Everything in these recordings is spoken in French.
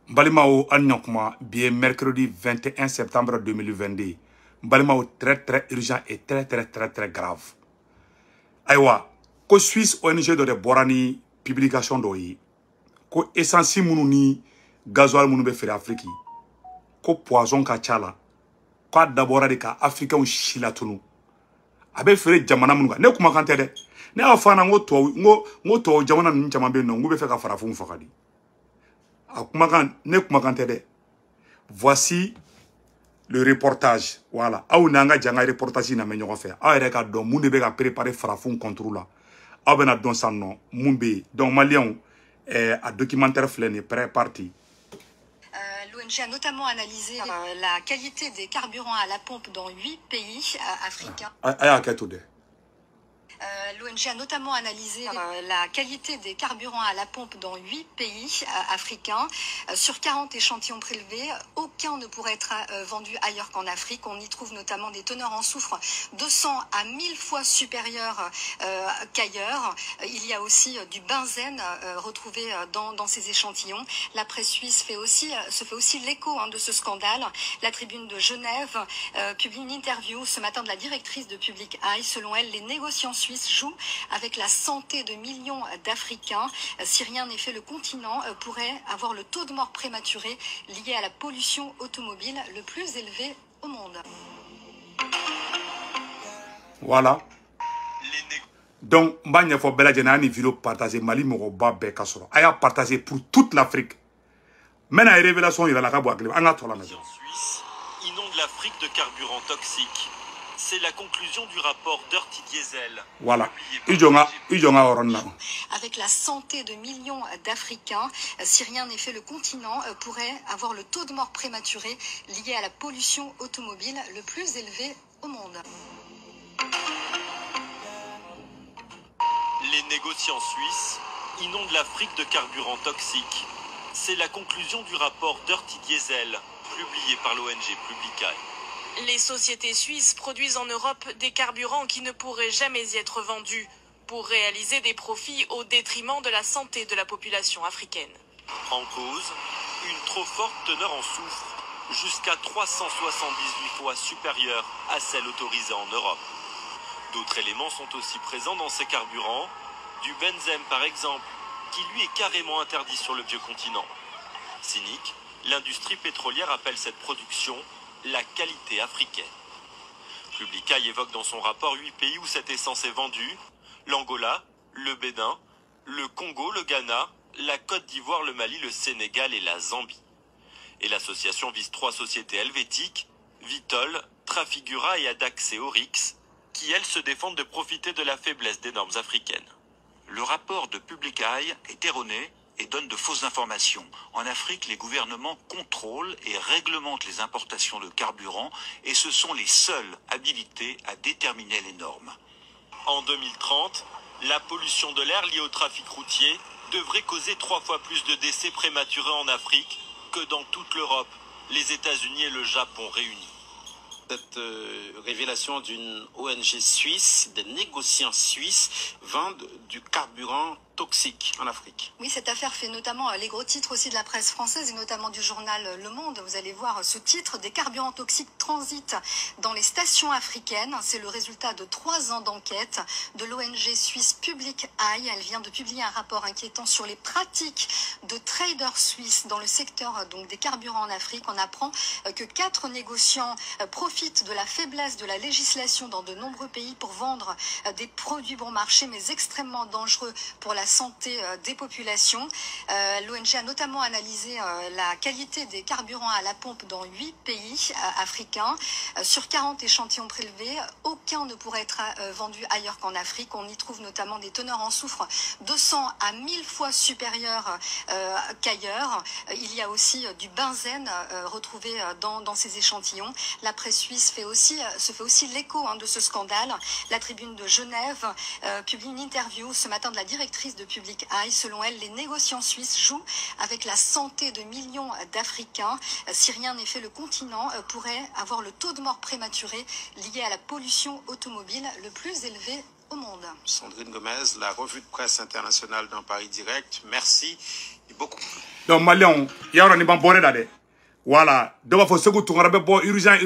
Balimao Anyokma, bien mercredi 21 septembre 2022. Balimao très urgent et très grave. Aïwa, ko Suisse ONG de Borani publication d'oyi, ko essence mounouni gasoil mounou be fere Afrique, ko poison ka chala, ko d'abord de ka Africain shilatunu. Abe fere jamana mounou ne kuma kante de. Ne afana ngo jamana nun jamambe no ngube fe ka farafun fakadi. Voici le reportage. Voilà. Aou nanga janga reportage na me ñogo fe. Aw re ka don mun de be ka préparer farafun contre la. Aw bena don san non mumbe. Donc malien a documentaire flène prêt parti. L'ONG a notamment analysé la qualité des carburants à la pompe dans 8 pays africains. L'ONG a notamment analysé la qualité des carburants à la pompe dans 8 pays africains. Sur 40 échantillons prélevés, aucun ne pourrait être vendu ailleurs qu'en Afrique. On y trouve notamment des teneurs en soufre 200 à 1000 fois supérieures qu'ailleurs. Il y a aussi du benzène retrouvé dans ces échantillons. La presse suisse se fait aussi l'écho de ce scandale. La Tribune de Genève publie une interview ce matin de la directrice de Public Eye. Selon elle, les négociants suisse joue avec la santé de millions d'Africains. Si rien n'est fait, le continent pourrait avoir le taux de mort prématuré lié à la pollution automobile le plus élevé au monde. Voilà. Donc, il faut que vidéo partager Mali Moroba Bekasoro. Aya partager pour toute l'Afrique. Maintenant, la révélation, il va la raboter. Suisse inonde l'Afrique de carburants toxiques. C'est la conclusion du rapport Dirty Diesel. Voilà. Avec la santé de millions d'Africains, si rien n'est fait, le continent pourrait avoir le taux de mort prématuré lié à la pollution automobile le plus élevé au monde. Les négociants suisses inondent l'Afrique de carburants toxiques. C'est la conclusion du rapport Dirty Diesel, publié par l'ONG Public Eye. Les sociétés suisses produisent en Europe des carburants qui ne pourraient jamais y être vendus pour réaliser des profits au détriment de la santé de la population africaine. En cause, une trop forte teneur en soufre, jusqu'à 378 fois supérieure à celle autorisée en Europe. D'autres éléments sont aussi présents dans ces carburants, du benzène par exemple, qui lui est carrément interdit sur le vieux continent. Cynique, l'industrie pétrolière appelle cette production la qualité africaine. Public Eye évoque dans son rapport 8 pays où cette essence est vendue: l'Angola, le Bénin, le Congo, le Ghana, la Côte d'Ivoire, le Mali, le Sénégal et la Zambie. Et l'association vise 3 sociétés helvétiques, Vitol, Trafigura et Adax et Oryx, qui elles se défendent de profiter de la faiblesse des normes africaines. Le rapport de Public Eye est erroné et donne de fausses informations. En Afrique, les gouvernements contrôlent et réglementent les importations de carburant et ce sont les seuls habilités à déterminer les normes. En 2030, la pollution de l'air liée au trafic routier devrait causer 3 fois plus de décès prématurés en Afrique que dans toute l'Europe, les États-Unis et le Japon réunis. Cette révélation d'une ONG suisse, des négociants suisses vendent du carburant toxique en Afrique. Oui, cette affaire fait notamment les gros titres aussi de la presse française et notamment du journal Le Monde. Vous allez voir ce titre: des carburants toxiques transitent dans les stations africaines. C'est le résultat de 3 ans d'enquête de l'ONG suisse Public Eye. Elle vient de publier un rapport inquiétant sur les pratiques de traders suisses dans le secteur des carburants en Afrique. On apprend que 4 négociants profitent de la faiblesse de la législation dans de nombreux pays pour vendre des produits bon marché mais extrêmement dangereux pour la santé des populations. L'ONG a notamment analysé la qualité des carburants à la pompe dans 8 pays africains. Sur 40 échantillons prélevés, aucun ne pourrait être vendu ailleurs qu'en Afrique. On y trouve notamment des teneurs en soufre 200 à 1000 fois supérieures qu'ailleurs. Il y a aussi du benzène retrouvé dans ces échantillons. La presse suisse se fait aussi l'écho de ce scandale. La Tribune de Genève publie une interview ce matin de la directrice de Public Eye. Selon elle, les négociants suisses jouent avec la santé de millions d'Africains. Si rien n'est fait, le continent pourrait avoir le taux de mort prématuré lié à la pollution automobile le plus élevé au monde. Sandrine Gomez, la revue de presse internationale dans Paris Direct. Merci et beaucoup. donc Malion yaro ni ban boré da de voilà do ba fo segu tungara be bo urgent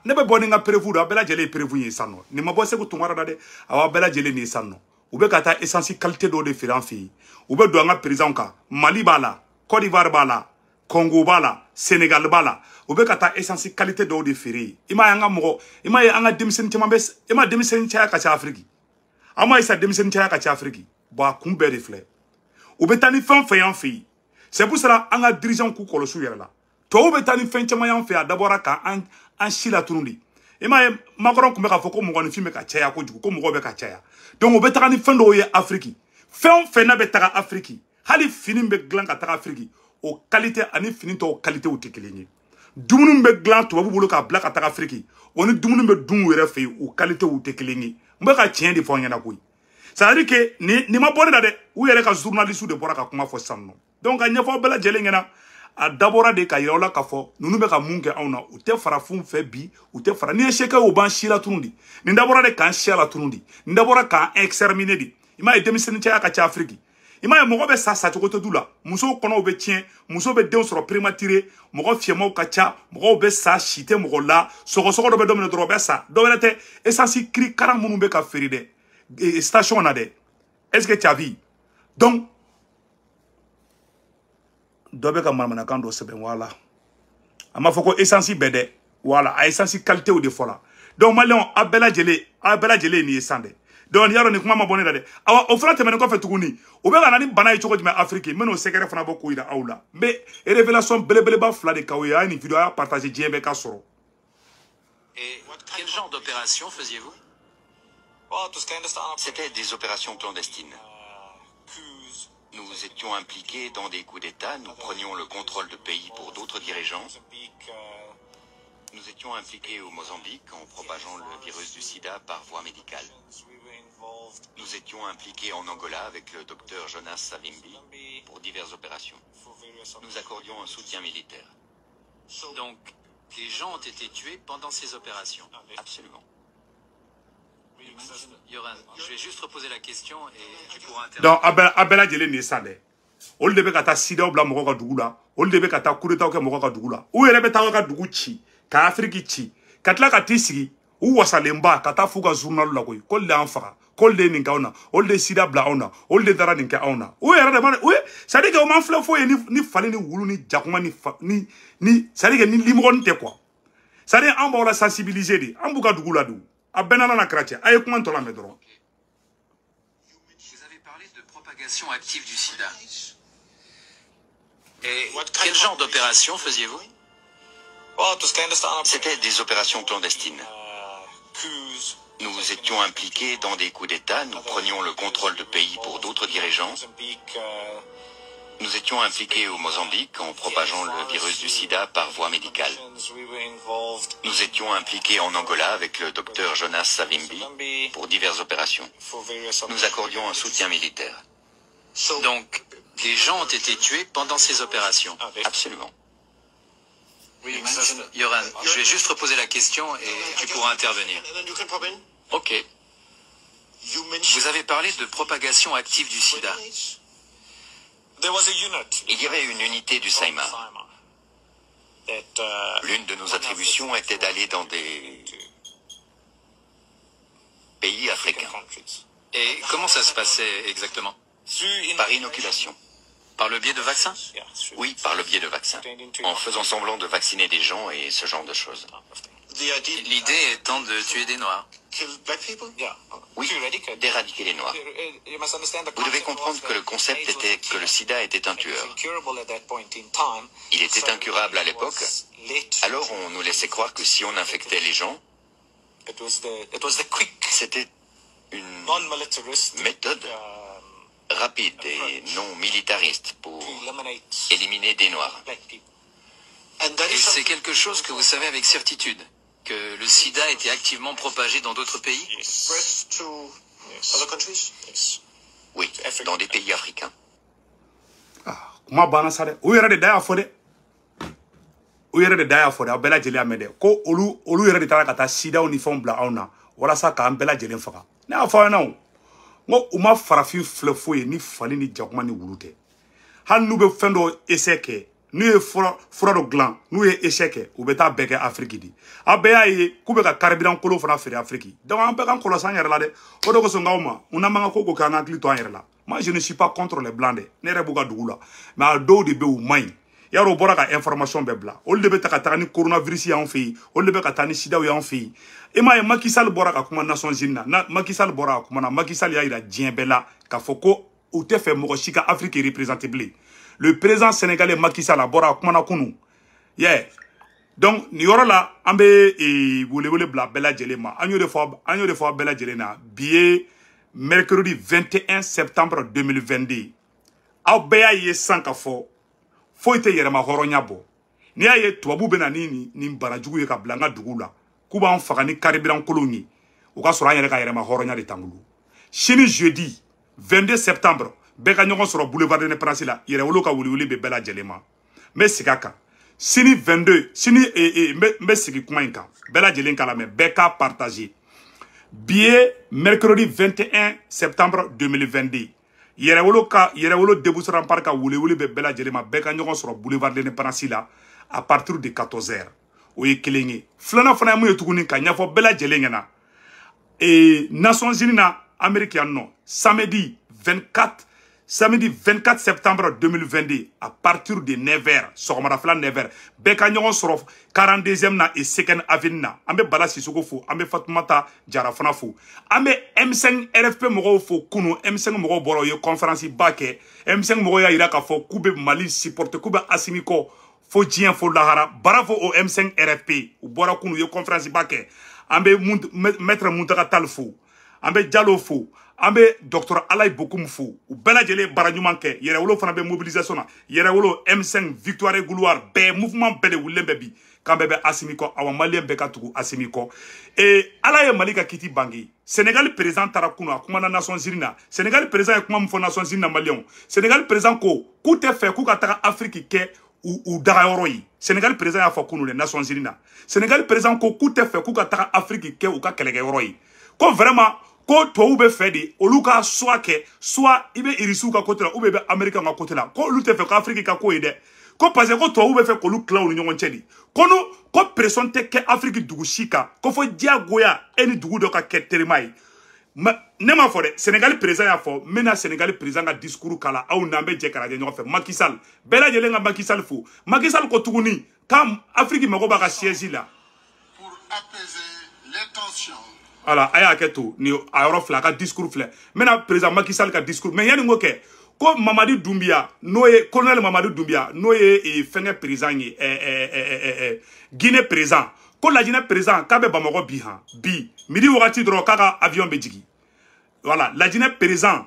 ne be bo ni nga prévu do bela jele prévu yi sanno ni ma bo segu tungara da de awa bela jele ni sanno ube kata essence qualité do de firan fi ube do nga président ka Mali bala Côte d'Ivoire bala Congo bala Sénégal bala ube kata essence qualité do de firi ima nga mo ima ya nga demisen tima bes ima demisen cha ka cha Afrique ama isa demisen cha ka cha Afrique ba kumbe reflet ube tani fan fayan fi c'est pour cela nga dirigeant ku kolosu yera la to ube tani fan chama yan fi d'abord ka an shila tunundi ima Macron kumbe ka foko mo ngoni fi me ka cha ya ko juko mo be ka cha ya donc ube tani fan do ye Afrique fan na be taka Afrique hali fini be glan ka taka Afrique o qualité ani fini to qualité o tekelenye dumunu be glan to babu bolo ka black ka taka Afrique oni dumunu be dun were fe o qualité o tekelenye mbe ka tien di fonya na koy ça veut dire que ni ma bonne da de ou yere ka journaliste de bora ka kuma fo sanno donc a nyefo bela jele ngena a dabora de ka yola ka fo nunu be ka munke awna o te fara fun fe bi o te fara ni esheka o ban shila tunundi ni dabora de kan shila tunundi ni dabora ka exterminer di ima e demiseni cha ka cha Afrique ima e mogo be sa to to dula muso kono be tien muso be den soro prématuré mogo fiemo ka cha mogo be sa chité mogo la soko do be domine do be sa do belete essence cri karam munu be ka feride station na de est-ce que tu as vu donc dobe ka mamana kan do seben wala ama foko essence bede wala a essence qualité ou de fola donc malion abela jele ni sande donc yaro ni kuma ma bonne de awa o fera temene ko fe tuguni o be kana ni bana yi choko jima Afrique meno secret fana boko ida aula mais révélation belebele ba fla de kawoya ni vidéo a partager djembe ka soro. Et quel genre d'opération faisiez-vous? C'était des opérations clandestines. Nous étions impliqués dans des coups d'État, nous prenions le contrôle de pays pour d'autres dirigeants. Nous étions impliqués au Mozambique en propageant le virus du sida par voie médicale. Nous étions impliqués en Angola avec le docteur Jonas Savimbi pour diverses opérations. Nous accordions un soutien militaire. Donc, des gens ont été tués pendant ces opérations? Absolument. Yoran, je vais juste reposer la question et tu pourras intervenir. Donc, abela jele ni sande. Ol debe kata sida obla moko ka dugula. Ol debe kata kureta ke moko ka dugula. U yere be tawa ka dugu chi. Ka Afrique chi. Katla ka tisigi. U wasalemba kata fuga journal la koy. Kol de anfaka. Kol de ninka ona. Ol de sida bla ona. Ol de dara ninka ona. U yere de man. Ça dit que o man fle fo ni fali ni wulu ni jakuma ni ça dit que ni limron te quoi. Ça dit en la sensibiliser di. En buka dugula du. A benana na kratia. Aye comment to la medron. Vous avez parlé de propagation active du sida. Et quel genre d'opération faisiez-vous? C'était des opérations clandestines. Nous étions impliqués dans des coups d'État, nous prenions le contrôle de pays pour d'autres dirigeants. Nous étions impliqués au Mozambique en propageant le virus du sida par voie médicale. Nous étions impliqués en Angola avec le docteur Jonas Savimbi pour diverses opérations. Nous accordions un soutien militaire. Donc, des gens ont été tués pendant ces opérations? Absolument. Yoran, je vais juste reposer la question et tu pourras intervenir. Ok. Vous avez parlé de propagation active du sida. Il y avait une unité du Saima. L'une de nos attributions était d'aller dans des pays africains. Et comment ça se passait exactement? Par inoculation. Par le biais de vaccins? Oui, par le biais de vaccins. En faisant semblant de vacciner des gens et ce genre de choses. L'idée étant de tuer des Noirs. Oui, d'éradiquer les Noirs. Vous devez comprendre que le concept était que le sida était un tueur. Il était incurable à l'époque, alors on nous laissait croire que si on infectait les gens, c'était une méthode rapide et non militariste pour éliminer des Noirs. Et c'est quelque chose que vous savez avec certitude, que le sida était activement propagé dans d'autres pays? Oui, dans des pays africains. Kuma bana sare o yere de daya fode o yere de daya fode abela jeli amede ko olu yere de tara kata sida oni fon bla ona wala sa ka ambela jeli faka na afa na ngo uma farafi flefo ni fali ni jakuma ni wulute hal nous be fendo échec nous e fura do glan nous e échec ou beta beke Afrique di abeya ye kube ka carburant kolo fana fere Afrique donc on peut kan kolo san yere la de o do ko so ngawma una manga ko kan ngli to yere la moi je ne suis pas contre les blancs de ne rebuga dugula mais a do de be ou may yaro bora ka information be bla o de be ta ka ni coronavirus ya on fi o de be ka tani sida ya on fi e ma Macky Sall bora ka kuma Nations Unies na Macky Sall bora kuma na Macky Sall ya ira dien bela ka foko ou te fait mo chika Afrique représentable le président sénégalais Macky Sall bora kuma na kunu yeah donc ni yoro la ambe e wole bla bela jelema anyo de fois bela jelena billet mercredi 21 septembre 2022 aw beya ye sanka fo ite yerema horonya bo ni aye tubabu bena ni barajugu ye ka blanga dugula kuba on faga ni carburant koloni o ka soro yere ka yerema horonya de tangulu chini jeudi 22 septembre beka nyogon soro boulevard de Prince la yere wolo ka wuli be bela jelema mais sikaka sini 22 sini me sigi kuma inka bela jelenka la me beka partager billet mercredi 21 septembre 2022 yere wolo debusran parka wuli be bela jelema beka nyogon soro boulevard de Prince la à partir de 14h o ye kelengi flana fana mu yetuguni ka nyafo bela jelengena et Nations Unies na Américain non samedi 24 septembre 2022 à partir de 9h sogomara fla 9h beka nyogon soro 42e na et 2nd avenue na ambe bala sisoko fo ambe Fatoumata Diarra fana fo ambe M5 RFP mogo fo kuno M5 mogo boro ye conférence bake M5 mogo ya ira ka fo kube Mali supporter kube Asimiko fo dien fo lahara bravo au M5 RFP ou bora kuno ye conférence bake ambe maître Muntaka Tall fo ambe Diallo fo ambe docteur Alay Bokoum fou ou bela jele baranyuman ke yere wolo fana be mobilisation na yere wolo M5 victoire et gloire be mouvement bele wulembe bi kambe be Asimiko awa malien be katugu Asimiko et Alay Malika kiti bangi Sénégal président tarakuno akuma na Nations Unies na Sénégal président akuma mfo Nations Unies na malien Sénégal président ko ku te fait ku kataka Afrique ke ou darayoroi Sénégal président ya fakuno les Nations Unies na Sénégal président ko ku te fait ku kataka Afrique ke ou ka kelege yoroi ko vraiment ko to ube fedi oluka soit ibe irisu ka côté là ube be Américain ka côté là ko lu te fait ko Afrique ka ko ide ko parce que ko to ube fait ko lu clown nyongon chedi kono ko pression te ke Afrique dugu shika ko fo dia goya eni dugu do ka keterimai ne ma fo de Sénégal président ya fo mena Sénégal président ka discours kala au nambe je kala nyon fe Macky Sall bela jele nga Macky Sall fo Macky Sall ko tuguni kam Afrique mako ba ka siège là pour apaiser les tensions. Voilà, aya keto ni ayoro fla ka discours fla. Maintenant président Macky Sall ka discours mais yani ngoke ko Mamadi Doumbia noye colonel Mamadi Doumbia noye e fenge président Guinée président ko la Guinée président ka be Bamako bi midi wakati dro kaka avion be jigi. Voilà, la Guinée président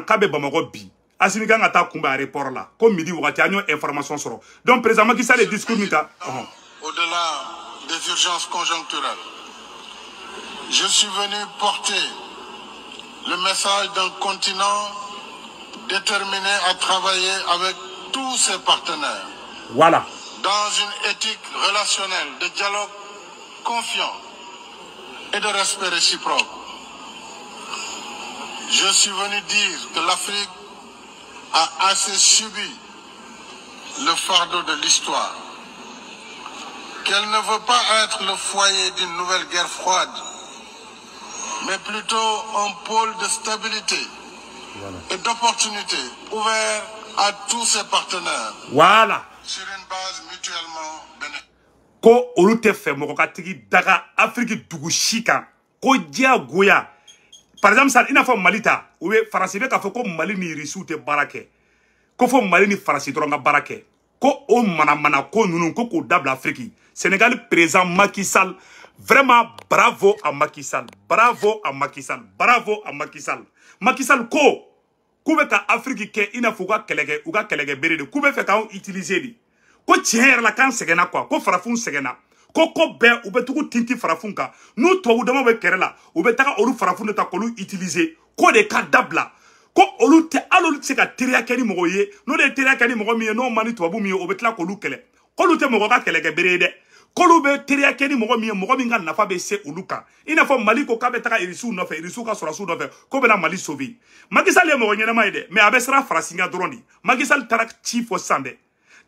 ka be Bamako bi Assimi nga ta kumba aéroport là ko midi wakati anyo information soro. Donc président Macky Sall le discours mika au-delà des urgences conjoncturelles. Je suis venu porter le message d'un continent déterminé à travailler avec tous ses partenaires. Voilà. Dans une éthique relationnelle de dialogue confiant et de respect réciproque. Je suis venu dire que l'Afrique a assez subi le fardeau de l'histoire, qu'elle ne veut pas être le foyer d'une nouvelle guerre froide, mais plutôt un pôle de stabilité et d'opportunité ouvert à tous ses partenaires. Voilà. Sur une base mutuellement bénéfique. Ko olute fe moko katigi daga Afrique dugu shika ko dia goya. Par exemple ça ina fo Malita ou Faransi be ka fo ko Mali ni risute barake. Ko fo Mali ni Faransi dronga barake. Ko o mana ko nunu ko dabla Afrique. Sénégal président Macky Sall. Vraiment, bravo à Macky Sall. Bravo à Macky Sall. Bravo à Macky Sall. Macky Sall ko kube ka Afrique ke ina fuga kelege uga kelege berede kube fe ka utiliser di. Ko tiens la kan segena quoi. Ko farafun segena. Ko be ube tuku tinti farafun ka. Nou to udama be kerela. Ube taka oru farafun ta ko lu utiliser. Ko de ka dabla. Ko olu te alolu se ka teria keni mogo ye. No de teria keni mogo mi no mani to abu mi obetla ko lu kele. Ko lu te mogo ka kelege berede. kolu be teriya kɛ ni mɔgɔ min ka nafa bɛ se olu kan i n'a fɔ Mali ko k'a bɛ taga irisiw nɔfɛ irisiw ka sɔrɔsiw nɔfɛ ko bɛna Mali sauver Macky Sall ye mɔgɔ ɲɛnama ye dɛ mais a bɛ siran Faransi ɲɛ dɔrɔn de Macky Sall taara ci fɔ sisan dɛ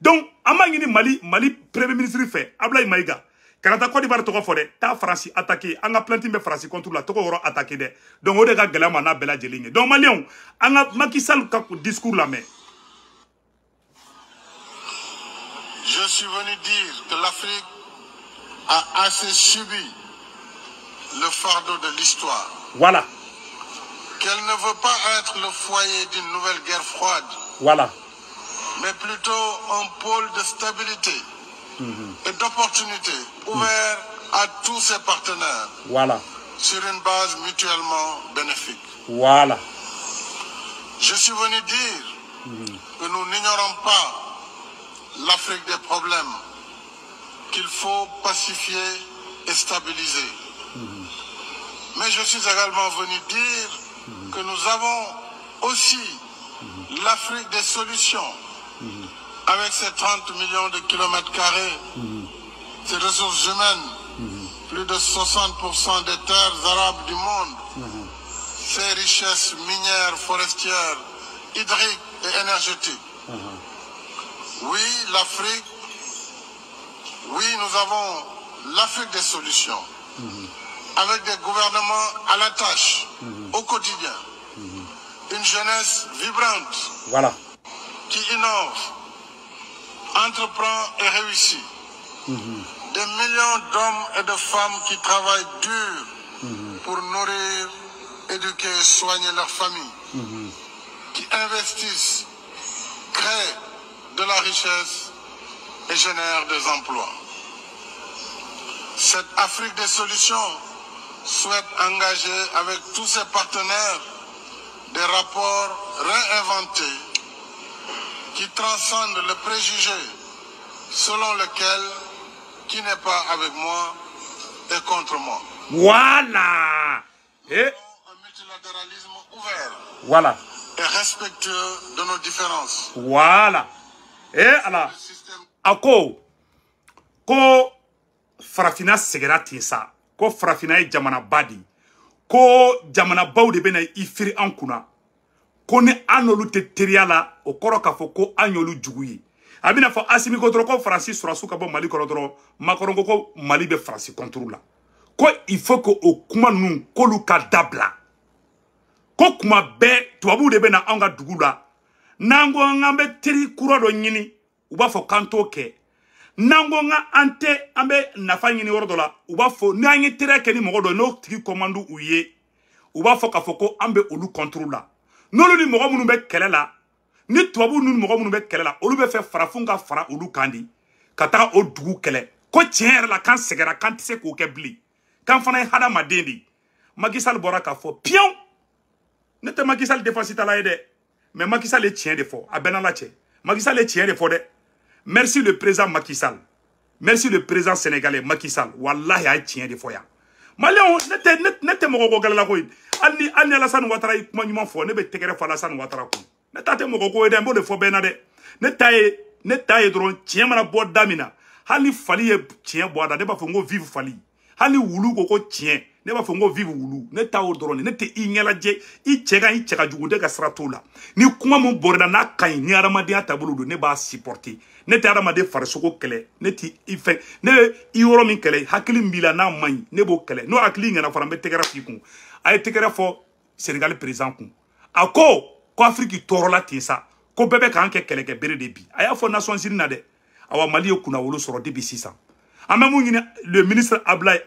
donc an b'a ɲini Mali premier ministre fɛ Abdoulaye Maïga kana taa Côte d'Ivoire tɔgɔ fɔ dɛ taa Faransi attaquer an ka plainte bɛ Faransi contre la tɔgɔ yɔrɔ attaquer dɛ donc o de ka gɛlɛn ma n'a bɛɛ lajɛlen ye donc maliyɛnw an ka Macky Sall ka discours lamɛn. Je suis venu dire que l'Afrique a assez subi le fardeau de l'histoire. Voilà. Qu'elle ne veut pas être le foyer d'une nouvelle guerre froide. Voilà. Mais plutôt un pôle de stabilité et d'opportunité ouvert à tous ses partenaires. Voilà. Sur une base mutuellement bénéfique. Voilà. Je suis venu dire que nous n'ignorons pas l'Afrique des problèmes qu'il faut pacifier et stabiliser. Mais je suis également venu dire que nous avons aussi l'Afrique des solutions avec ses 30 millions de kilomètres carrés, ses ressources humaines, plus de 60% des terres arables du monde, ses richesses minières, forestières, hydriques et énergétiques. Oui, l'Afrique, oui, nous avons l'Afrique des solutions, avec des gouvernements à la tâche, au quotidien, une jeunesse vibrante, voilà, qui innove, entreprend et réussit, des millions d'hommes et de femmes qui travaillent dur pour nourrir, éduquer et soigner leurs familles, qui investissent, créent de la richesse et génère des emplois. Cette Afrique des solutions souhaite engager avec tous ses partenaires des rapports réinventés qui transcendent le préjugé selon lequel qui n'est pas avec moi est contre moi. Voilà. Et Un multilatéralisme ouvert. Voilà. Et respectueux de nos différences. Voilà. Et alors, ako ko farafina segera tinsa ko farafina ye jamana badi ko jamana baw de bena ifiri an kuna ko ni anolu te teriya la o kɔrɔ k'a fɔ ko an y'olu jugu ye a bɛna fɔ Asimi ko dɔrɔn ko Faransi sɔrɔsiw ka bɔ Mali kɔrɔ dɔrɔn Macron ko Mali bɛ Faransi contre la ko il faut que o kuma ninnu k'olu ka dabila ko kuma bɛɛ tubabuw de bɛna an ka dugu la n'an ko an bɛ teri kura dɔ ɲini u b'a fɔ k'an t'o kɛ n'an ko an tɛ an bɛ nafa ɲini yɔrɔ dɔ la u b'a fɔ n'an ye teriya kɛ ni mɔgɔ dɔ n'o tigi commande u ye u b'a fɔ k'a fɔ ko an bɛ olu contre la n'olu ni mɔgɔ minnu bɛ kɛlɛ la ni tubabuw ni mɔgɔ minnu bɛ kɛlɛ la olu bɛ fɛ farafinw ka fara olu kan di ka taga o dugu kɛlɛ ko tiɲɛ yɛrɛ la k'an sɛgɛra k'an tɛ se k'o kɛ bilen k'an fana ye hadamaden de Macky Sall bɔra k'a fɔ piyon ne tɛ Macky Sall défense tala ye dɛ mais Macky Sall ye tiɲɛ de fɔ a bɛɛ n'ala cɛ Macky Sall ye tiɲɛ de fɔ dɛ merci le président Macky Sall merci le président sénégalais Macky Sall wallahi a ye tiɲɛ de fɔ yan maliyɛnw ne tɛ mɔgɔ ko gɛlɛla koyi hali ni Alassane Ouattara ye kuma ɲuman fɔ ne bɛ tɛgɛrɛ fɔ Alassane Ouattara kun ne ta tɛ mɔgɔ ko ye dɛ n b'o de fɔ bɛɛ na dɛ ne ta ye dɔrɔn tiɲɛ mana bɔ da min na hali ni fali ye tiɲɛ bɔ a da ne b'a fɔ n ko vive fali hali ni wulu ko tiɲɛ ne b'a fɔ n ko vive wulu ne ta o dɔrɔn ne tɛ i ɲɛlajɛ i cɛ ka jugu ne ka sira t'o la ni kuma mun bɔrɛla n'a ka ɲi ni hadamadenya taabolo don ne b'a supporter ne tɛ hadamaden farisogo kɛlɛ ne tɛ i fɛ ne bɛ i yɔrɔ min kɛlɛ hakili min b'i la n'a man ɲi ne b'o kɛlɛ n'o hakili ɲɛna fana n bɛ tɛgɛrɛ f'i kun a ye tɛgɛrɛ fɔ Sénégal président kun a ko Afrique tɔɔrɔla ten sa ko bɛɛ bɛ k'an kɛ kɛlɛkɛ bere de bi a y'a fɔ Nations Unies na dɛ awa Mali ye kunnawolo sɔrɔ depuis sisan an bɛ mun ɲini le ministre Ablaye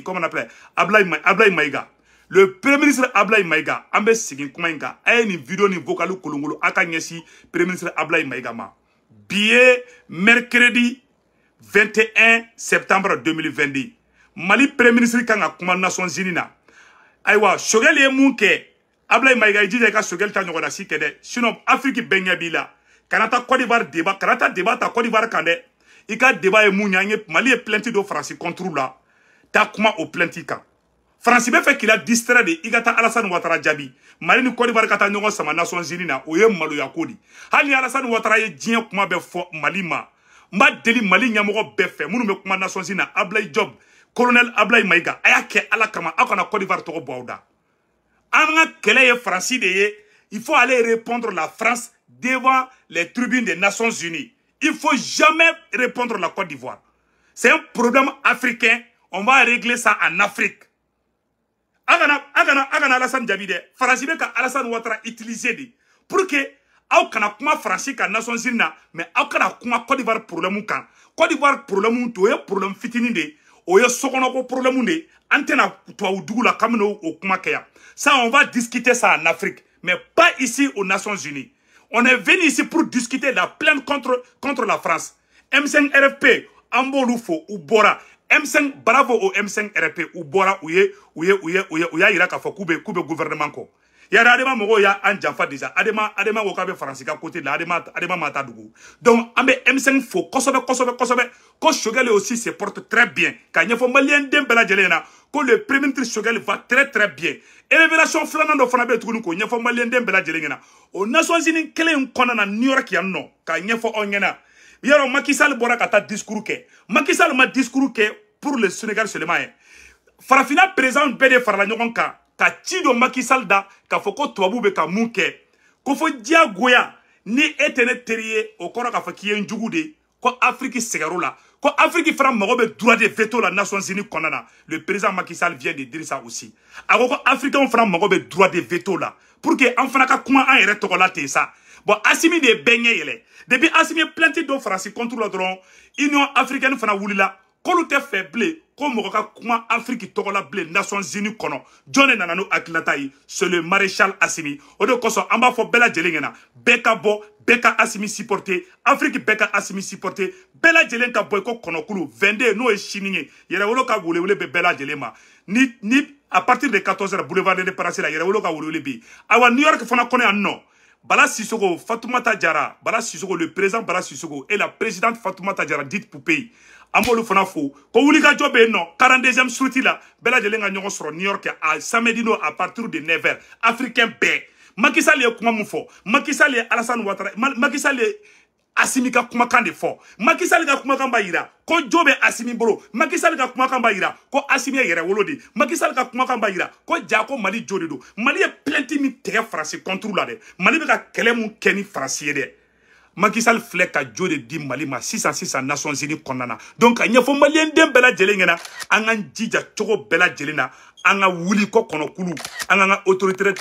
comment on appelle Ablaye Maïga le premier ministre Ablaye Maïga an bɛ segin kuma in kan a ye nin vidéo ni vocal kolonkolon a ka ɲɛsin premier ministre Ablaye Maïga ma bi ye mercredi 21 septembre 2022 Mali premier ministre kan ka kuma Nations Unies na ayiwa Choguel ye mun kɛ Ablaye Maïga jija i ka Choguel ta ɲɔgɔnna si kɛ dɛ sinon Afrique bɛɛ ɲɛ b'i la kana taa Côte d'Ivoire débat kana taa débat ta Côte d'Ivoire kan dɛ i ka débat ye mun ye Mali ye plainte do Faransi contre la ta kuma o plainte kan Faransi bɛ fɛ k'i la distrait de i ka taa Alassane Ouattara jaabi Mali ni Côte d'Ivoire ka taa ɲɔgɔn sama Nations Unies na o ye maloya ko di hali ni Alassane Ouattara ye diɲɛ kuma bɛ fɔ Mali ma m'a deli Mali Nyamoro Befe, Mounou me kuma Nations Unies, Ablaye Job, Colonel Ablaye Maïga, Ayake Alakama, Akana Côte d'Ivoire Toro Bouaouda. Anga Keleye Francis de il faut aller répondre la France devant les tribunes des Nations Unies. Il ne faut jamais répondre la Côte d'Ivoire. C'est un problème africain. On va régler ça en Afrique. Agana Alassane Diabide, France ka Alassane Ouattara utilisé pour que aw kana kuma France ka Nations Unies mais aw kana kuma Côte d'Ivoire problème kan. Côte d'Ivoire problème to ye problème fitini de, o ye sokonoko problème de, antena to dugu la kamino o kuma kaya. Ça on va discuter ça en Afrique, mais pas ici aux Nations Unies. On est venu ici pour discuter de la plainte contre la France. M5 RFP, Amboloufo ou Bora. M5, bravo au M5 RFP ou Bora ou ya ira ka fo kube gouvernement ko. Ya adema mogo ya anjanfa déjà. Adema wokabe France ka côté là adema mata dugu. Donc ambe M5 fo kosobe ko Shogel aussi se porte très bien. Ka nyefo malien dem bela jelena ko le premier ministre Shogel va très bien. Et révélation flana do fana be tugunu ko nyefo malien dem bela jelena. Aux Nations Unies kele nkona na New York ya no ka nyefo onyena. Yaro Macky Sall bora kata discours ke. Macky Sall ma discours ke pour le Sénégal seulement. Farafina présent bede farala nyogon ka tido Macky Sall da ka foko toabu be ka munke. Ko fo dia goya ni etene teriye o kora ka fakiye njugu de ko Afrique segaro la. Ko Afrique fera mago be droit de veto la Nations Unies konana. Le président Macky Sall vient de dire ça aussi. Ako Africain fera mago be droit de veto la. Pour que enfana ka kuma an yere tokola te ça. Bon, Assimi de benye yele. Depuis Assimi planté do France contre le drone, Union africaine fana wulila. Kolu te faible, comme Moka kuma Afrique tokola blé Nations Unies kono. John nanano akilatai, c'est le maréchal Assimi. Odo koso amba fo bela jelengena. Beka bo, beka Assimi supporté. Afrique beka Assimi supporté. Bela jelenka boyko kono kulu. Vende no e chininye. Yere wolo ka wule be bela jelema. Ni à partir de 14h boulevard de Paris la yere wolo ka wule bi. Awa New York fana kone anno. Bala Sissoko, Fatoumata Diarra, Bala Sissoko, le président Bala Sissoko et la présidente Fatoumata Diarra dite Poupée. Amolo Fonafo, ko wulika jobe non, 42e sortie là, Bela Jelenga nyon sur New York à samedi no à partir de 9h. Africain B. Macky Sall est kuma mufo, Macky Sall est Alassane Ouattara, Macky Sall est Assimi ka kuma kan de fo. Macky Sall ka kuma kan ba yira, ko jobe Assimi bolo. Macky Sall ka kuma kan ba yira, ko Assimi yere wolodi. Macky Sall ka kuma kan ba yira, ko Jako Mali jodido. Mali est plainte mi tege France contre la de. Mali be ka kele mun keni France de. Macky Sall flek ka jode di Mali ma 606 Nations Unies konana. Donc anya fo malien dem bela jelengena, angan jija chogo bela jelena. Anga wuli ko kono kulu anga autorité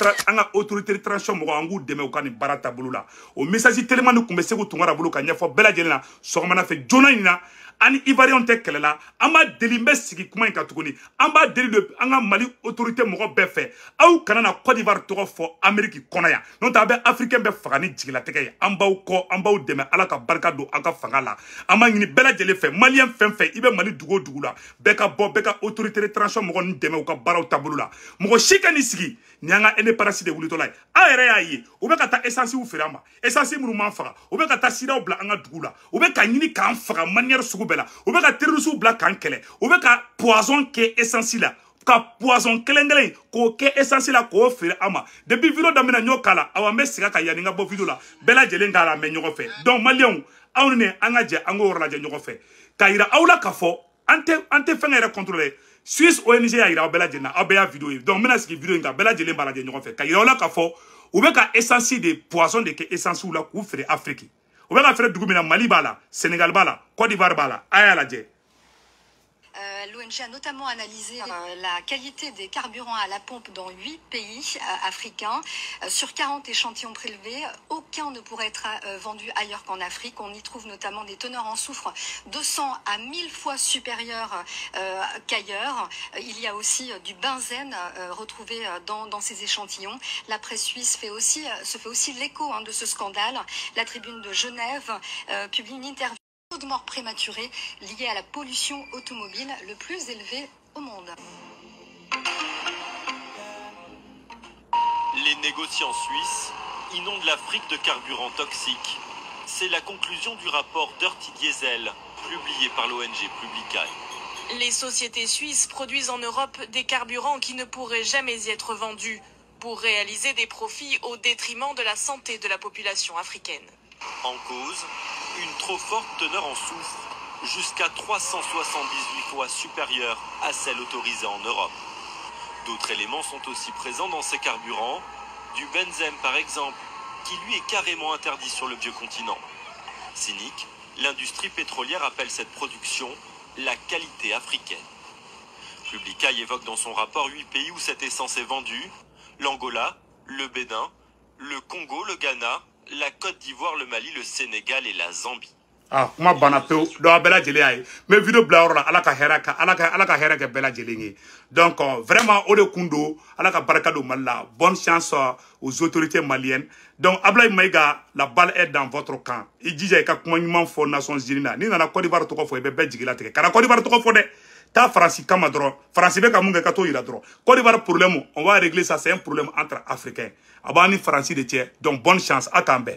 transition mo angu deme o kani barata bulula o message tellement no kumbe segu tungara bulu ka nyafo bela jelena so mana fe jona ina ani ivoirien te kelela amba delimbe sigi kuma ka tukuni amba deli de anga Mali autorité mo be fe au kanana Côte d'Ivoire to fo Amérique konaya non ta be africain be fagani jigila tege amba o deme ala ka barka do aka fangala amba ngini bela jele fe malien fe ibe Mali dugo dugula beka autorité transition mo deme o ka baraw tabulula mo shika ni sigi nyanga ene parasi de wulito lay a yere ayi o be ka ta essence wu ferama essence mu man faga o be ka ta sida bla anga dugula o be ka nyini kan faga manière sugu bela o be ka terrorisme bla kan kele o be ka poison ke essence la ka poison kelengele ko ke essence la ko fere ama depuis video damina nyokala awa me siga ka yaninga bo video la bela jelenga la me nyoko fe donc malien awne anga je ango orla je nyoko fe kayira awla ka fo ante fengere contrôler Suisse ONG a ira bela jena abeya vidéo donc mena ski vidéo nga bela jelen bala je nyoko fe kayira wala ka fo ou be ka essence de poison de ke essence ou la ku fere Afrique ou be ka fere dugumina Mali bala Sénégal bala Côte d'Ivoire bala aya la je. L'ONG a notamment analysé la qualité des carburants à la pompe dans 8 pays africains. Sur 40 échantillons prélevés, aucun ne pourrait être vendu ailleurs qu'en Afrique. On y trouve notamment des teneurs en soufre 200 à 1000 fois supérieures qu'ailleurs. Il y a aussi du benzène retrouvé dans ces échantillons. La presse suisse se fait aussi l'écho de ce scandale. La Tribune de Genève publie une interview de mort prématurée liée à la pollution automobile le plus élevé au monde. Les négociants suisses inondent l'Afrique de carburants toxiques. C'est la conclusion du rapport Dirty Diesel, publié par l'ONG Publicaille. Les sociétés suisses produisent en Europe des carburants qui ne pourraient jamais y être vendus pour réaliser des profits au détriment de la santé de la population africaine. En cause, une trop forte teneur en soufre, jusqu'à 378 fois supérieure à celle autorisée en Europe. D'autres éléments sont aussi présents dans ces carburants, du benzène par exemple, qui lui est carrément interdit sur le vieux continent. Cynique, l'industrie pétrolière appelle cette production la qualité africaine. Publicaille évoque dans son rapport 8 pays où cette essence est vendue: l'Angola, le Bénin, le Congo, le Ghana, la Côte d'Ivoire, le Mali, le Sénégal et la Zambie. Ah, kuma bana peu do bela jeli ay mais vidéo bla ora ala ka hera ka bela jeli. Donc vraiment o de kundo ala ka baraka do malla. Bonne chance aux autorités maliennes. Donc Ablaye Maïga, la balle est dans votre camp. Il dit ka kuma nyuma fo Nations Unies na ni na Côte d'Ivoire to ko fo be be jigila te kana Côte d'Ivoire to ko fo de ta France kama dro France be ka munga ka to ira dro Côte d'Ivoire problème on va régler ça, c'est un problème entre africains abani France de tiers. Donc bonne chance à Kambe.